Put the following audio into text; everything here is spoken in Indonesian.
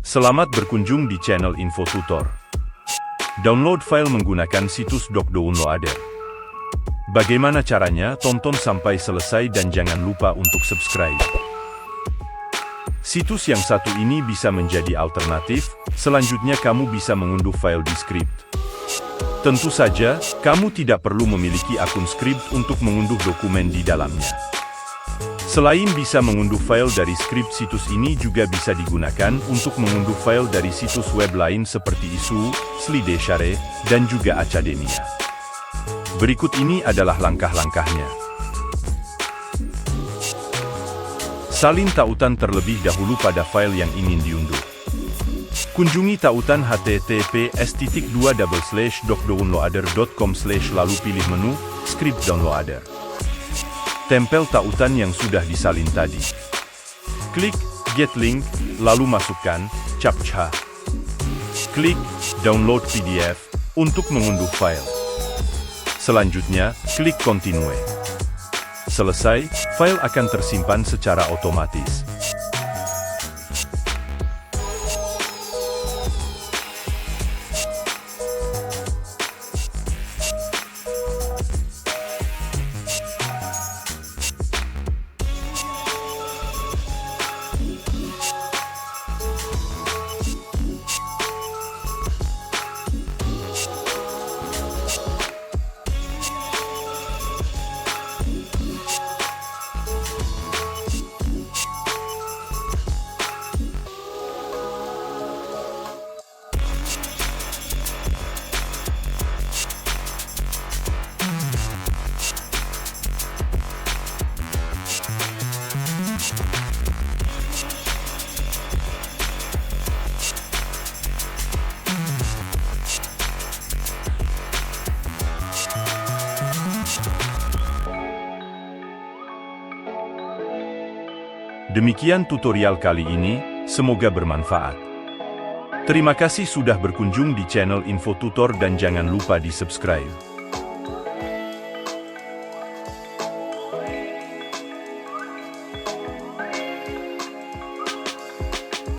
Selamat berkunjung di channel Info Tutor. Download file menggunakan situs Downloader. Bagaimana caranya? Tonton sampai selesai dan jangan lupa untuk subscribe. Situs yang satu ini bisa menjadi alternatif, selanjutnya kamu bisa mengunduh file di script. Tentu saja, kamu tidak perlu memiliki akun script untuk mengunduh dokumen di dalamnya. Selain bisa mengunduh file dari script, situs ini juga bisa digunakan untuk mengunduh file dari situs web lain seperti ISU, Slideshare, dan juga Academia. Berikut ini adalah langkah-langkahnya. Salin tautan terlebih dahulu pada file yang ingin diunduh. Kunjungi tautan https://downloader.com/ lalu pilih menu Script Downloader. Tempel tautan yang sudah disalin tadi. Klik Get Link, lalu masukkan CAPTCHA. Klik Download PDF untuk mengunduh file. Selanjutnya, klik Continue. Selesai, file akan tersimpan secara otomatis. Demikian tutorial kali ini, semoga bermanfaat. Terima kasih sudah berkunjung di channel Info Tutor dan jangan lupa di subscribe.